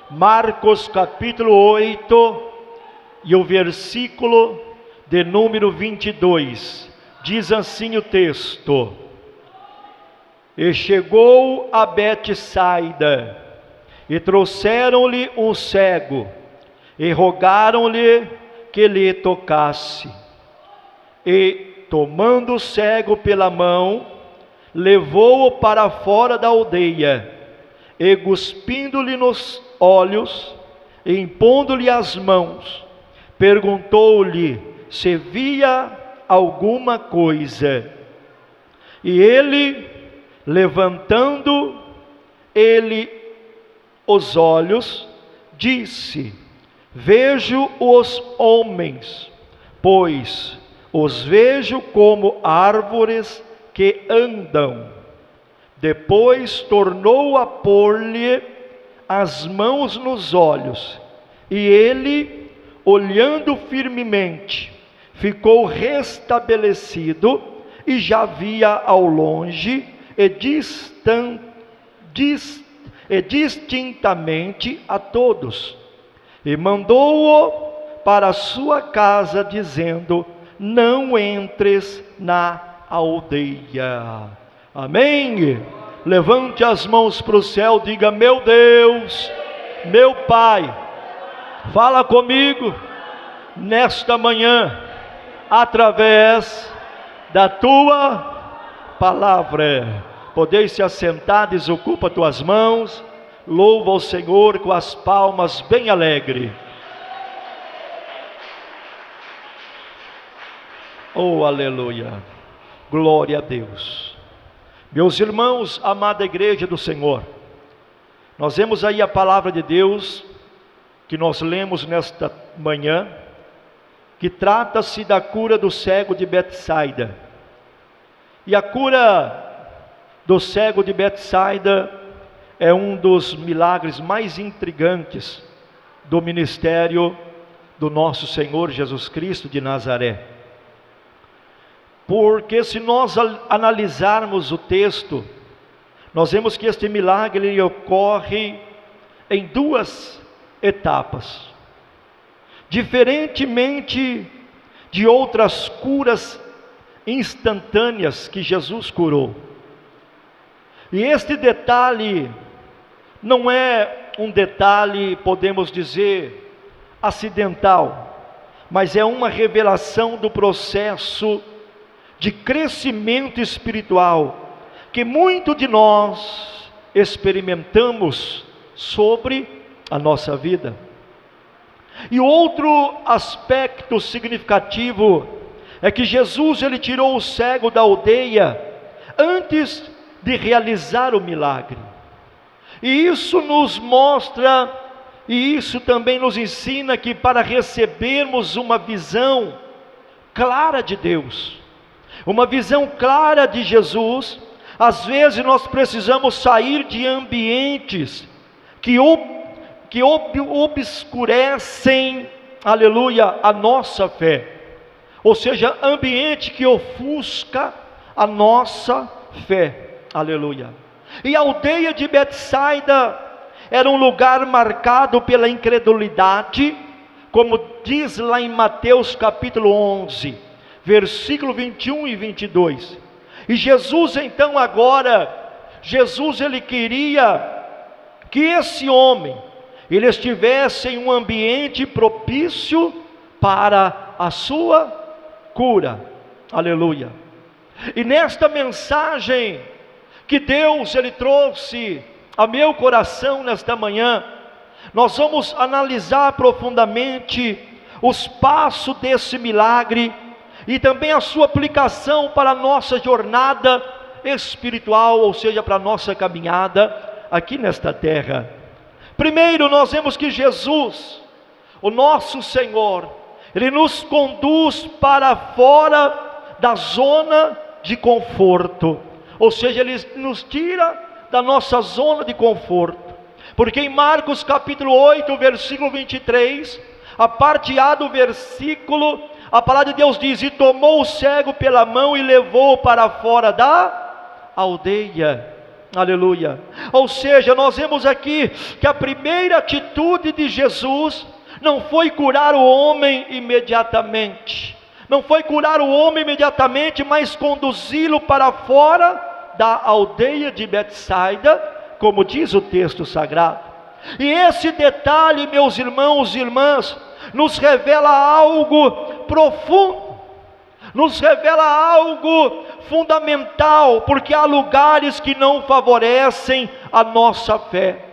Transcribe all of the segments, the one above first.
Marcos capítulo 8 e o versículo de número 22. Diz assim o texto: E chegou a Betsaida, e trouxeram-lhe um cego, e rogaram-lhe que lhe tocasse. E, tomando o cego pela mão, levou-o para fora da aldeia, e cuspindo-lhe nos olhos, e impondo-lhe as mãos, perguntou-lhe se via alguma coisa. E ele, levantando os olhos, disse: Vejo os homens, pois os vejo como árvores que andam. Depois tornou a pôr-lhe as mãos nos olhos, e ele, olhando firmemente, ficou restabelecido, e já via ao longe e distintamente a todos. E mandou-o para a sua casa, dizendo: Não entres na aldeia. Amém? Levante as mãos para o céu, diga: Meu Deus, meu Pai, fala comigo nesta manhã, através da tua palavra. Podeis se assentar, desocupa tuas mãos, louva o Senhor com as palmas bem alegre. Oh, aleluia, glória a Deus. Meus irmãos, amada igreja do Senhor, nós vemos aí a palavra de Deus, que nós lemos nesta manhã, que trata-se da cura do cego de Betsaida. E a cura do cego de Betsaida é um dos milagres mais intrigantes do ministério do nosso Senhor Jesus Cristo de Nazaré. Porque se nós analisarmos o texto, nós vemos que este milagre ele ocorre em duas etapas. Diferentemente de outras curas instantâneas que Jesus curou. E este detalhe não é um detalhe, podemos dizer, acidental, mas é uma revelação do processo de crescimento espiritual que muito de nós experimentamos sobre a nossa vida. E outro aspecto significativo é que Jesus ele tirou o cego da aldeia antes de realizar o milagre. E isso nos mostra, e isso também nos ensina que para recebermos uma visão clara de Deus, uma visão clara de Jesus, às vezes nós precisamos sair de ambientes que obscurecem, aleluia, a nossa fé. Ou seja, ambiente que ofusca a nossa fé, aleluia. E a aldeia de Betsaida era um lugar marcado pela incredulidade, como diz lá em Mateus capítulo 11, versículo 21 e 22. E Jesus então agora, ele queria que esse homem, ele estivesse em um ambiente propício para a sua cura, aleluia. E nesta mensagem que Deus ele trouxe a meu coração nesta manhã, nós vamos analisar profundamente os passos desse milagre e também a sua aplicação para a nossa jornada espiritual, ou seja, para a nossa caminhada aqui nesta terra. Primeiro, nós vemos que Jesus, o nosso Senhor, ele nos conduz para fora da zona de conforto, ou seja, ele nos tira da nossa zona de conforto, porque em Marcos capítulo 8, versículo 23, a parte A do versículo, a palavra de Deus diz: E tomou o cego pela mão e levou-o para fora da aldeia, Aleluia. Ou seja, nós vemos aqui que a primeira atitude de Jesus não foi curar o homem imediatamente. Não foi curar o homem imediatamente, mas conduzi-lo para fora da aldeia de Betsaida, como diz o texto sagrado. E esse detalhe, meus irmãos e irmãs, nos revela algo profundo, nos revela algo fundamental, porque há lugares que não favorecem a nossa fé.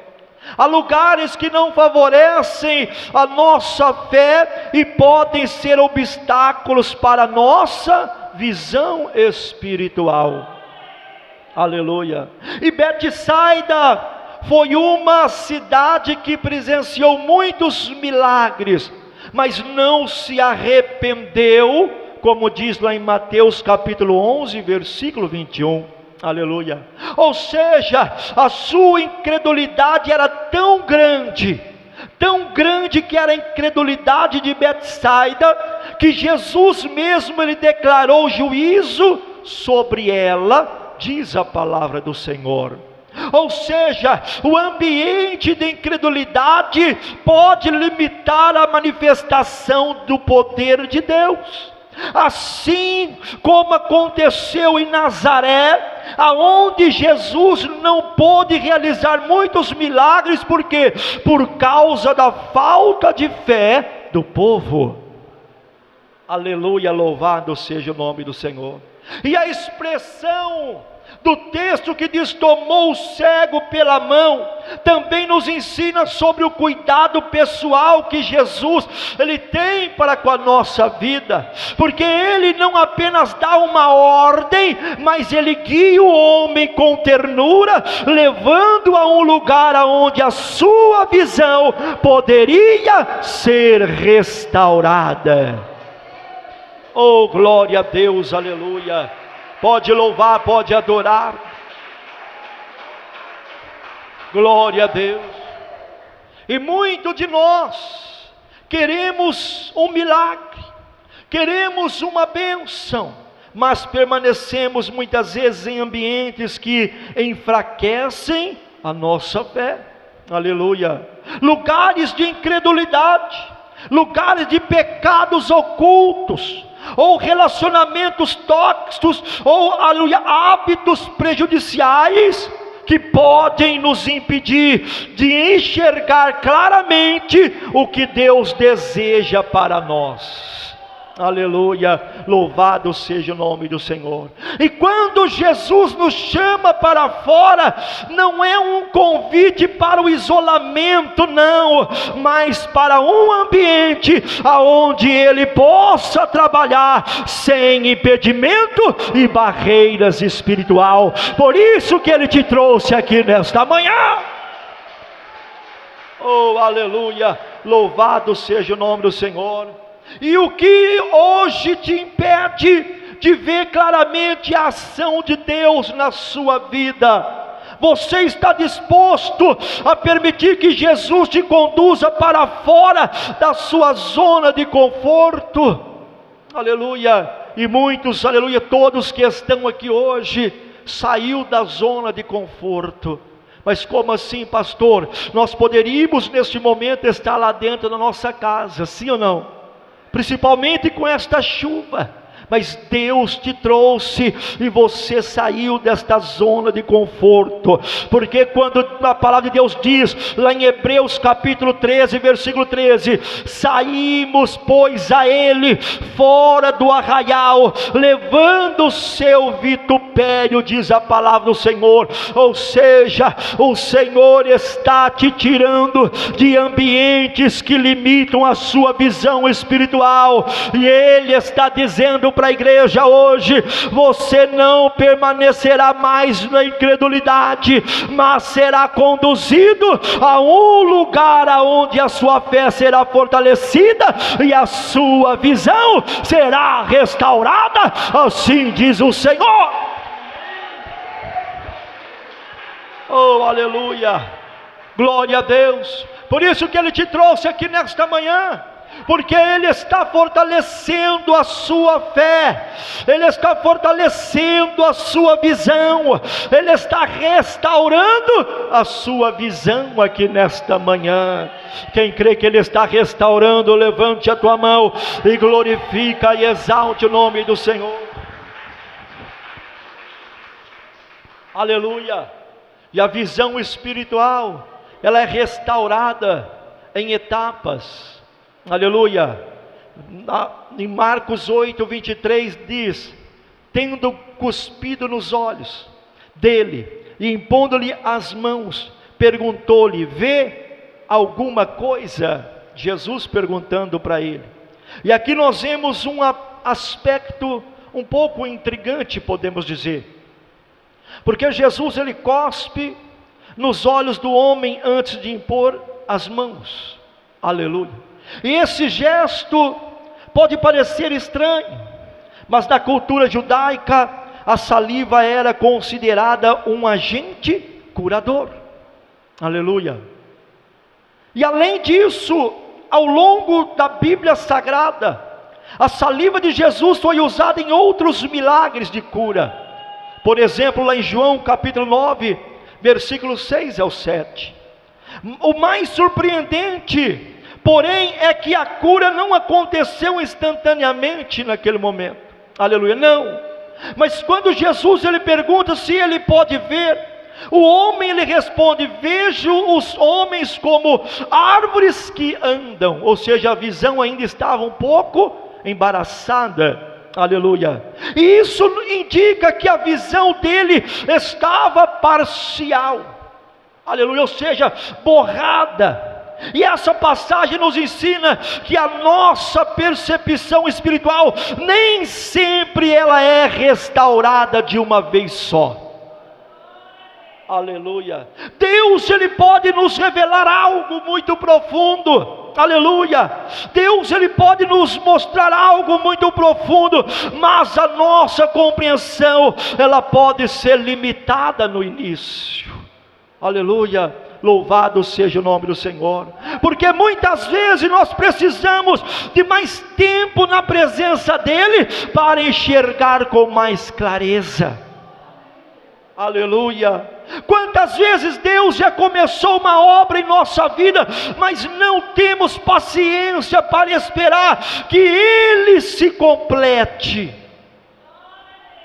Há lugares que não favorecem a nossa fé e podem ser obstáculos para a nossa visão espiritual. Aleluia. E Betsaida foi uma cidade que presenciou muitos milagres, mas não se arrependeu, como diz lá em Mateus capítulo 11, versículo 21. Aleluia. Ou seja, a sua incredulidade era tão grande que era a incredulidade de Betsaida, que Jesus mesmo ele declarou juízo sobre ela, diz a palavra do Senhor. Ou seja, o ambiente de incredulidade pode limitar a manifestação do poder de Deus. Assim como aconteceu em Nazaré, aonde Jesus não pôde realizar muitos milagres, porque por causa da falta de fé do povo. Aleluia, louvado seja o nome do Senhor. E a expressão do texto que diz tomou o cego pela mão, também nos ensina sobre o cuidado pessoal que Jesus ele tem para com a nossa vida, porque ele não apenas dá uma ordem, mas ele guia o homem com ternura, levando a um lugar onde a sua visão poderia ser restaurada. Oh, glória a Deus, aleluia. Pode louvar, pode adorar. Glória a Deus. E muito de nós queremos um milagre, queremos uma bênção, mas permanecemos muitas vezes em ambientes que enfraquecem a nossa fé. Aleluia. Lugares de incredulidade, lugares de pecados ocultos, ou relacionamentos tóxicos, ou aleluia, hábitos prejudiciais que podem nos impedir de enxergar claramente o que Deus deseja para nós. Aleluia, louvado seja o nome do Senhor. E quando Jesus nos chama para fora, não é um convite para o isolamento, não, mas para um ambiente aonde Ele possa trabalhar sem impedimento e barreiras espiritual. Por isso que Ele te trouxe aqui nesta manhã. Oh, aleluia, louvado seja o nome do Senhor. E o que hoje te impede de ver claramente a ação de Deus na sua vida? Você está disposto a permitir que Jesus te conduza para fora da sua zona de conforto? Aleluia. E muitos, aleluia, todos que estão aqui hoje, saiu da zona de conforto. Mas como assim, pastor? Nós poderíamos neste momento estar lá dentro da nossa casa, sim ou não? Principalmente com esta chuva, mas Deus te trouxe e você saiu desta zona de conforto, porque quando a palavra de Deus diz lá em Hebreus capítulo 13, versículo 13, saímos pois a Ele fora do arraial, levando o seu vitupério, diz a palavra do Senhor. Ou seja, o Senhor está te tirando de ambientes que limitam a sua visão espiritual, e Ele está dizendo para a igreja hoje: você não permanecerá mais na incredulidade, mas será conduzido a um lugar onde a sua fé será fortalecida e a sua visão será restaurada, assim diz o Senhor. Oh, aleluia, glória a Deus. Por isso que Ele te trouxe aqui nesta manhã, porque Ele está fortalecendo a sua fé, Ele está fortalecendo a sua visão, Ele está restaurando a sua visão aqui nesta manhã. Quem crê que Ele está restaurando, levante a tua mão e glorifica e exalte o nome do Senhor. Aleluia. E a visão espiritual, ela é restaurada em etapas. Aleluia. Em Marcos 8, 23 diz: tendo cuspido nos olhos dele e impondo-lhe as mãos, perguntou-lhe: vê alguma coisa? Jesus perguntando para ele. E aqui nós vemos um aspecto um pouco intrigante, podemos dizer, porque Jesus, ele cospe nos olhos do homem antes de impor as mãos. Aleluia. E esse gesto pode parecer estranho, mas na cultura judaica a saliva era considerada um agente curador. Aleluia. E além disso, ao longo da Bíblia Sagrada, a saliva de Jesus foi usada em outros milagres de cura. Por exemplo, lá em João capítulo 9, versículos 6 ao 7. O mais surpreendente, porém, é que a cura não aconteceu instantaneamente naquele momento. Aleluia, não. Mas quando Jesus ele pergunta se ele pode ver, o homem ele responde: vejo os homens como árvores que andam. Ou seja, a visão ainda estava um pouco embaraçada. Aleluia. E isso indica que a visão dele estava parcial. Aleluia, ou seja, borrada. E essa passagem nos ensina que a nossa percepção espiritual nem sempre ela é restaurada de uma vez só. Aleluia. Deus ele pode nos revelar algo muito profundo. Aleluia. Deus ele pode nos mostrar algo muito profundo, mas a nossa compreensão ela pode ser limitada no início. Aleluia. Louvado seja o nome do Senhor, porque muitas vezes nós precisamos de mais tempo na presença dEle para enxergar com mais clareza. Aleluia. Quantas vezes Deus já começou uma obra em nossa vida, mas não temos paciência para esperar que Ele se complete.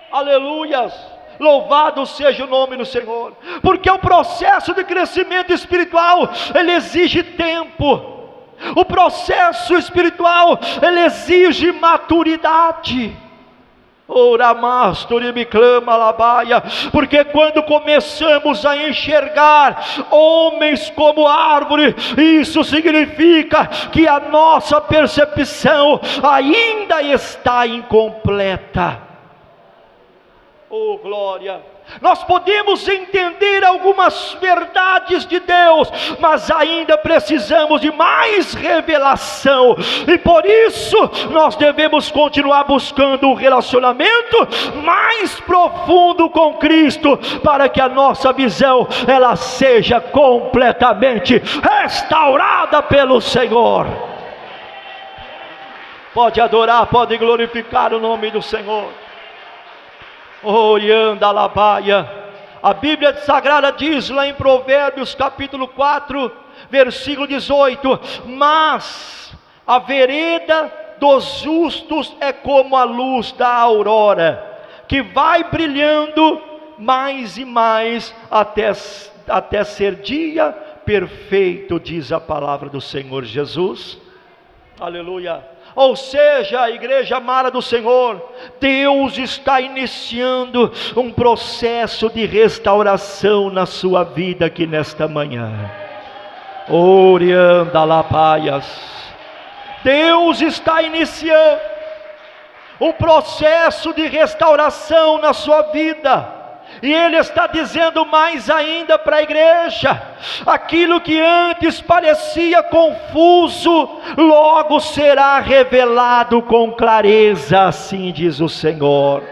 Aleluias. Louvado seja o nome do Senhor, porque o processo de crescimento espiritual, ele exige tempo. O processo espiritual, ele exige maturidade. Porque quando começamos a enxergar homens como árvore, isso significa que a nossa percepção ainda está incompleta. Oh glória! Nós podemos entender algumas verdades de Deus, mas ainda precisamos de mais revelação, e por isso nós devemos continuar buscando um relacionamento mais profundo com Cristo, para que a nossa visão ela seja completamente restaurada pelo Senhor. Pode adorar, pode glorificar o nome do Senhor. Orianda Labaia. A Bíblia Sagrada diz lá em Provérbios capítulo 4, versículo 18: mas a vereda dos justos é como a luz da aurora, que vai brilhando mais e mais até ser dia perfeito, diz a palavra do Senhor Jesus. Aleluia. Ou seja, a igreja amada do Senhor, Deus está iniciando um processo de restauração na sua vida aqui nesta manhã. Orianda Lapaias. Deus está iniciando um processo de restauração na sua vida. E Ele está dizendo mais ainda para a igreja: aquilo que antes parecia confuso, logo será revelado com clareza, assim diz o Senhor.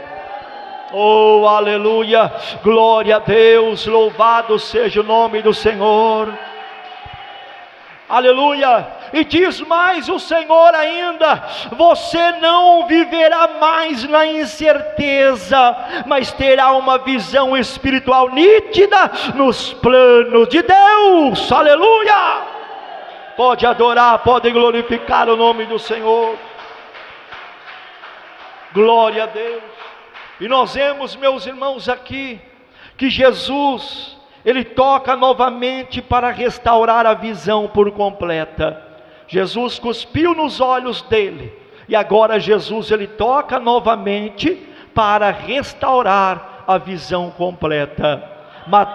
Oh, aleluia, glória a Deus, louvado seja o nome do Senhor. Aleluia. E diz mais o Senhor ainda: você não viverá mais na incerteza, mas terá uma visão espiritual nítida nos planos de Deus. Aleluia! Pode adorar, pode glorificar o nome do Senhor. Glória a Deus. E nós vemos, meus irmãos, aqui que Jesus, Ele toca novamente para restaurar a visão por completa. Jesus cuspiu nos olhos dele, e agora Jesus, Ele toca novamente para restaurar a visão completa.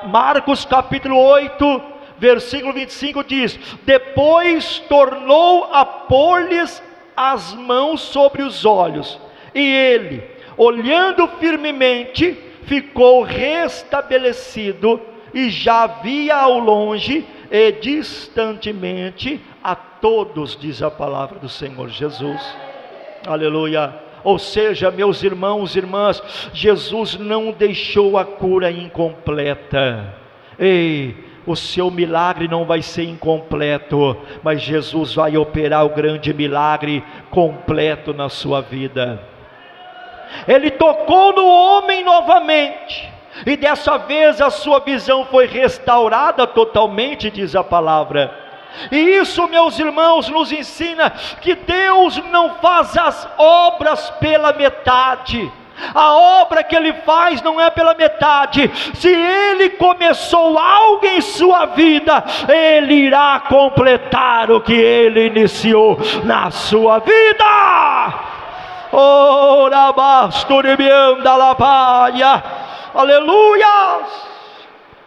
Marcos capítulo 8, versículo 25 diz: depois tornou a pôr-lhes as mãos sobre os olhos, e ele, olhando firmemente, ficou restabelecido, e já via ao longe e distantemente a todos, diz a palavra do Senhor Jesus. Aleluia. Ou seja, meus irmãos e irmãs, Jesus não deixou a cura incompleta. Ei, o seu milagre não vai ser incompleto, mas Jesus vai operar o grande milagre completo na sua vida. Ele tocou no homem novamente, e dessa vez a sua visão foi restaurada totalmente, diz a palavra. E isso, meus irmãos, nos ensina que Deus não faz as obras pela metade. A obra que Ele faz não é pela metade. Se Ele começou algo em sua vida, Ele irá completar o que Ele iniciou na sua vida. Ora basturibianda labaia. Aleluia!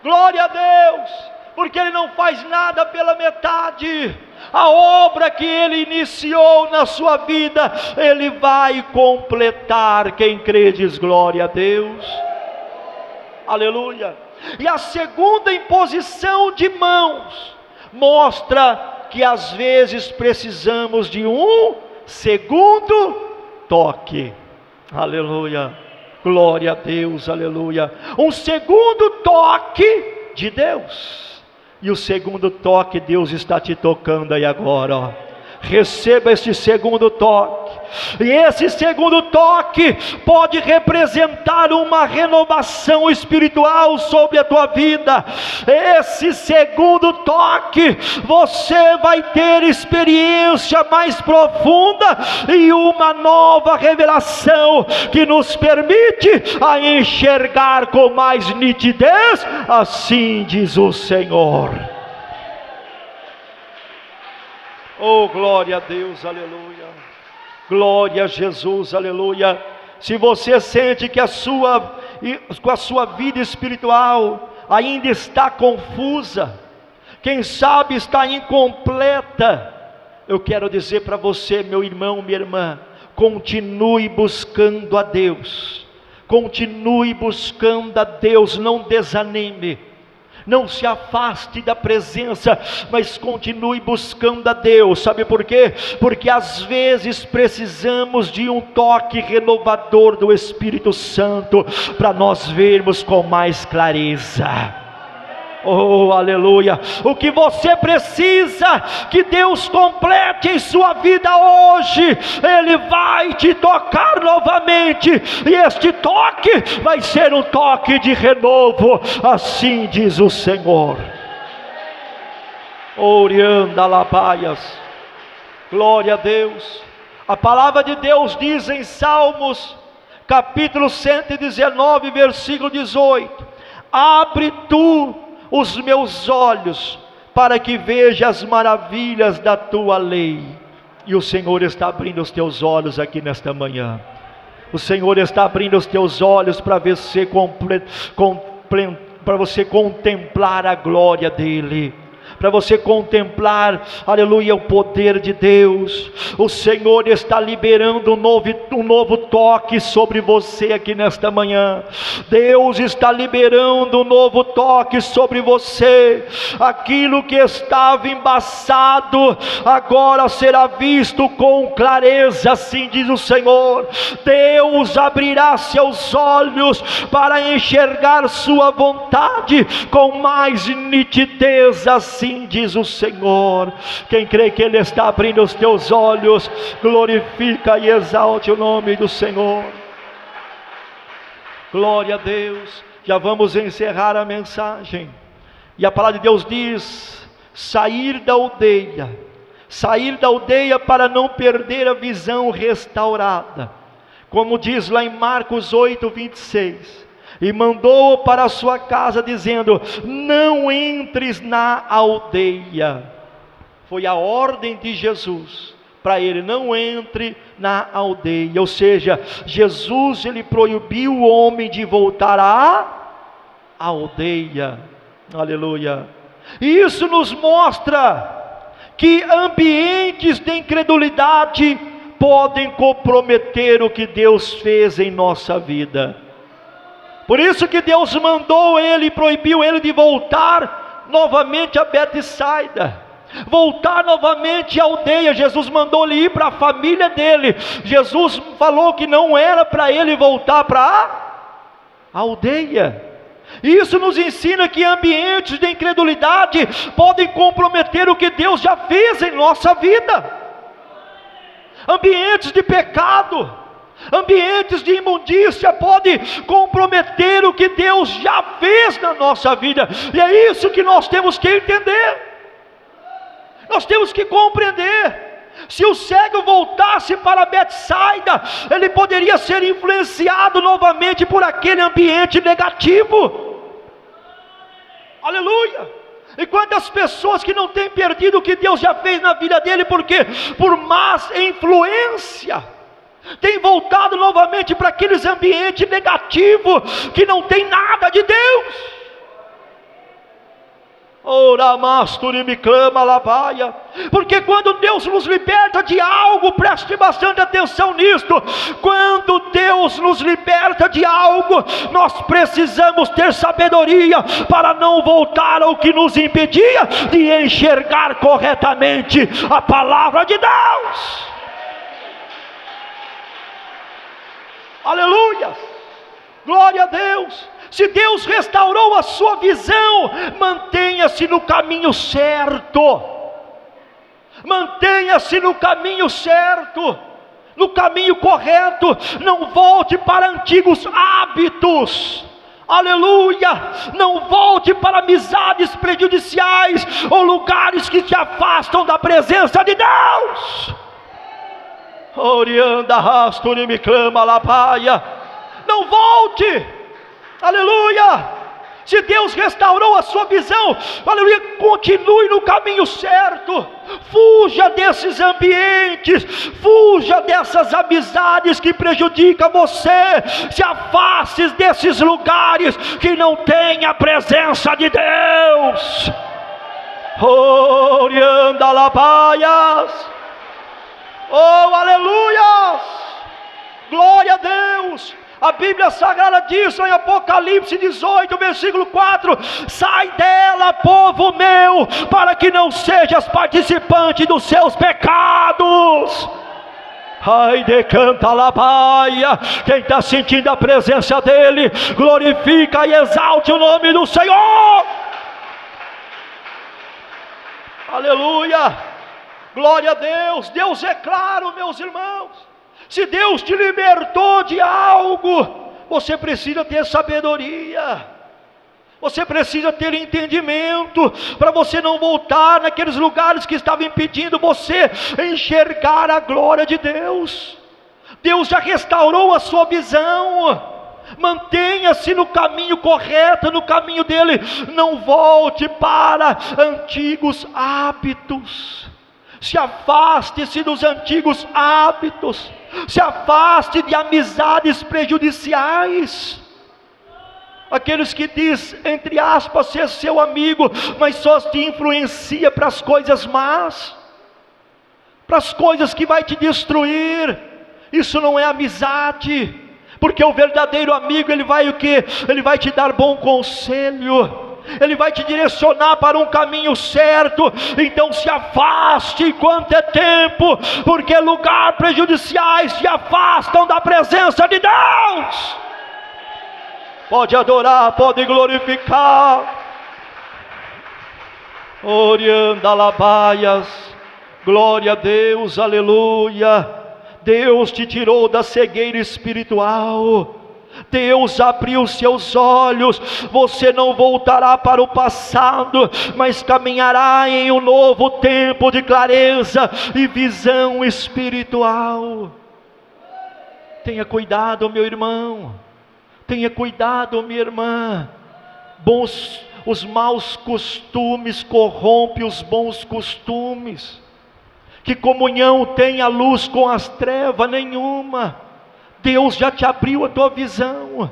Glória a Deus! Porque Ele não faz nada pela metade. A obra que Ele iniciou na sua vida, Ele vai completar. Quem crê diz glória a Deus. Aleluia. E a segunda imposição de mãos mostra que às vezes precisamos de um segundo toque. Aleluia. Glória a Deus. Aleluia. Um segundo toque de Deus. E o segundo toque, Deus está te tocando aí agora, ó. Receba este segundo toque. E esse segundo toque pode representar uma renovação espiritual sobre a tua vida. Esse segundo toque, você vai ter experiência mais profunda e uma nova revelação que nos permite a enxergar com mais nitidez. Assim diz o Senhor. Oh, glória a Deus, aleluia. Glória a Jesus, aleluia. Se você sente que a sua vida espiritual ainda está confusa, quem sabe está incompleta, eu quero dizer para você, meu irmão, minha irmã, continue buscando a Deus. Continue buscando a Deus, não desanime. Não se afaste da presença, mas continue buscando a Deus. Sabe por quê? Porque às vezes precisamos de um toque renovador do Espírito Santo, para nós vermos com mais clareza. Oh, aleluia. O que você precisa que Deus complete em sua vida hoje, Ele vai te tocar novamente, e este toque vai ser um toque de renovo, assim diz o Senhor. Orianda labaias. Glória a Deus. A palavra de Deus diz em Salmos capítulo 119, versículo 18: abre tu os meus olhos, para que veja as maravilhas da tua lei. E o Senhor está abrindo os teus olhos aqui nesta manhã. O Senhor está abrindo os teus olhos para você contemplar a glória dEle, para você contemplar, aleluia, o poder de Deus. O Senhor está liberando um novo toque sobre você aqui nesta manhã. Deus está liberando um novo toque sobre você. Aquilo que estava embaçado, agora será visto com clareza, assim diz o Senhor. Deus abrirá seus olhos para enxergar sua vontade com mais nitidez, assim assim diz o Senhor. Quem crê que Ele está abrindo os teus olhos, glorifica e exalte o nome do Senhor. Glória a Deus. Já vamos encerrar a mensagem. E a palavra de Deus diz: sair da aldeia para não perder a visão restaurada, como diz lá em Marcos 8:26, e mandou-o para a sua casa, dizendo: não entres na aldeia. Foi a ordem de Jesus para ele: não entre na aldeia. Ou seja, Jesus, ele proibiu o homem de voltar à aldeia. Aleluia. E isso nos mostra que ambientes de incredulidade podem comprometer o que Deus fez em nossa vida. Por isso que Deus mandou ele, proibiu ele de voltar novamente a Betsaida, voltar novamente à aldeia. Jesus mandou ele ir para a família dele. Jesus falou que não era para ele voltar para a aldeia. Isso nos ensina que ambientes de incredulidade podem comprometer o que Deus já fez em nossa vida. Ambientes de pecado, ambientes de imundícia podem comprometer o que Deus já fez na nossa vida. E é isso que nós temos que entender. Nós temos que compreender. Se o cego voltasse para Betsaida, ele poderia ser influenciado novamente por aquele ambiente negativo. Aleluia! E quantas pessoas que não têm perdido o que Deus já fez na vida dele, porque por más influência, tem voltado novamente para aqueles ambientes negativos, que não tem nada de Deus. Ora, masturi me clama labaia. Porque quando Deus nos liberta de algo, preste bastante atenção nisto, quando Deus nos liberta de algo, nós precisamos ter sabedoria para não voltar ao que nos impedia de enxergar corretamente a palavra de Deus. Aleluia, glória a Deus. Se Deus restaurou a sua visão, mantenha-se no caminho certo. Mantenha-se no caminho certo, no caminho correto. Não volte para antigos hábitos. Aleluia! Não volte para amizades prejudiciais ou lugares que te afastam da presença de Deus. Orianda rasturi me clama lapaia. Não volte. Aleluia! Se Deus restaurou a sua visão, aleluia, continue no caminho certo. Fuja desses ambientes, fuja dessas amizades que prejudicam você. Se afaste desses lugares que não têm a presença de Deus. Orianda labaias. Oh, aleluia! Glória a Deus! A Bíblia Sagrada diz em Apocalipse 18, versículo 4: sai dela, povo meu, para que não sejas participante dos seus pecados. Ai, decanta labaia. Quem está sentindo a presença dEle, glorifica e exalte o nome do Senhor. Aleluia, glória a Deus. Deus é claro, meus irmãos. Se Deus te libertou de algo, você precisa ter sabedoria, você precisa ter entendimento, para você não voltar naqueles lugares que estavam impedindo você enxergar a glória de Deus. Deus já restaurou a sua visão. Mantenha-se no caminho correto, no caminho dele. Não volte para antigos hábitos. Se afaste-se dos antigos hábitos. Se afaste de amizades prejudiciais. Aqueles que diz, entre aspas, ser seu amigo, mas só te influencia para as coisas más, para as coisas que vai te destruir. Isso não é amizade, porque o verdadeiro amigo, ele vai o quê? Ele vai te dar bom conselho, ele vai te direcionar para um caminho certo. Então se afaste enquanto é tempo, porque lugares prejudiciais te afastam da presença de Deus. Pode adorar, pode glorificar. Oriandalabaias, glória a Deus, aleluia. Deus te tirou da cegueira espiritual, Deus abriu seus olhos, você não voltará para o passado, mas caminhará em um novo tempo de clareza e visão espiritual. Tenha cuidado, meu irmão, tenha cuidado, minha irmã. Os maus costumes corrompem os bons costumes. Que comunhão tem a luz com as trevas? Nenhuma. Deus já te abriu a tua visão.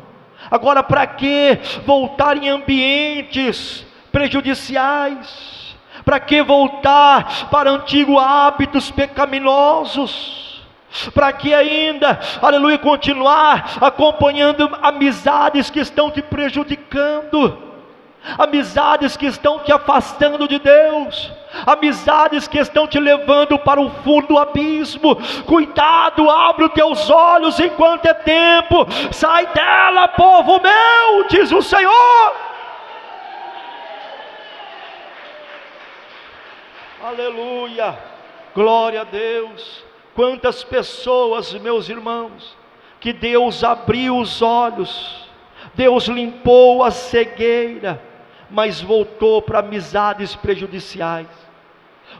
Agora, para que voltar em ambientes prejudiciais? Para que voltar para antigos hábitos pecaminosos? Para que ainda, aleluia, continuar acompanhando amizades que estão te prejudicando? Amizades que estão te afastando de Deus, amizades que estão te levando para o fundo do abismo. Cuidado, abre os teus olhos enquanto é tempo. Sai dela, povo meu, diz o Senhor. Aleluia, glória a Deus. Quantas pessoas, meus irmãos, que Deus abriu os olhos, Deus limpou a cegueira, mas voltou para amizades prejudiciais,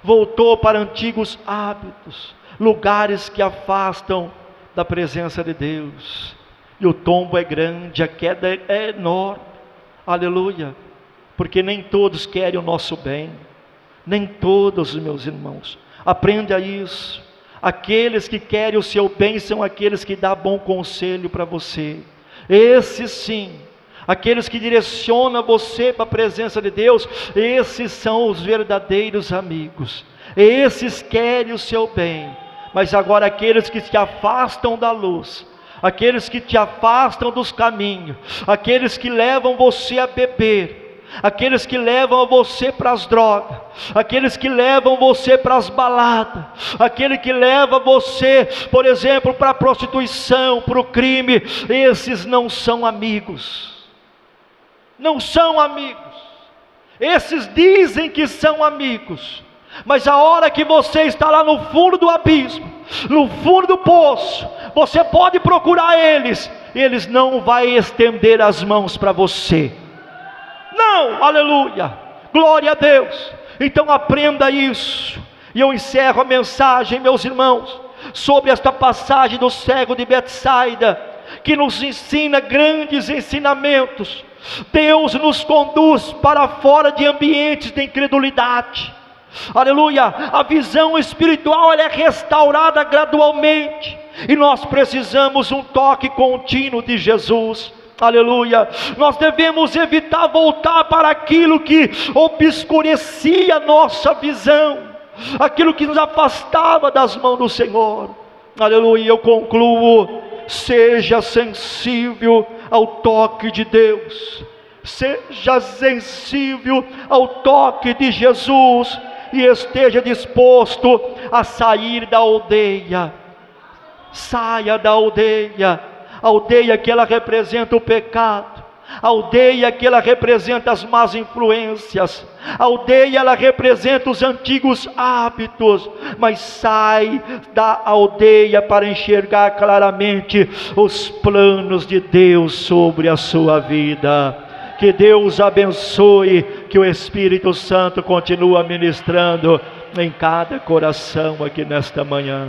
voltou para antigos hábitos, lugares que afastam da presença de Deus. E o tombo é grande, a queda é enorme, aleluia, porque nem todos querem o nosso bem, nem todos, meus irmãos. Aprenda isso. Aqueles que querem o seu bem são aqueles que dão bom conselho para você. Esses sim, aqueles que direcionam você para a presença de Deus, esses são os verdadeiros amigos. Esses querem o seu bem. Mas agora aqueles que te afastam da luz, aqueles que te afastam dos caminhos, aqueles que levam você a beber, aqueles que levam você para as drogas, aqueles que levam você para as baladas, aquele que leva você, por exemplo, para a prostituição, para o crime, esses não são amigos, não são amigos. Esses dizem que são amigos, mas a hora que você está lá no fundo do abismo, no fundo do poço, você pode procurar eles, eles não vão estender as mãos para você. Não, aleluia, glória a Deus. Então aprenda isso. E eu encerro a mensagem, meus irmãos, sobre esta passagem do cego de Betsaida, que nos ensina grandes ensinamentos. Deus nos conduz para fora de ambientes de incredulidade, aleluia. A visão espiritual ela é restaurada gradualmente, e nós precisamos um toque contínuo de Jesus. Aleluia. Nós devemos evitar voltar para aquilo que obscurecia a nossa visão, aquilo que nos afastava das mãos do Senhor. Aleluia. Eu concluo: seja sensível ao toque de Deus, seja sensível ao toque de Jesus, e esteja disposto a sair da aldeia. Saia da aldeia. A aldeia que ela representa o pecado, a aldeia que ela representa as más influências, a aldeia ela representa os antigos hábitos, mas sai da aldeia para enxergar claramente os planos de Deus sobre a sua vida. Que Deus abençoe, que o Espírito Santo continue ministrando em cada coração aqui nesta manhã.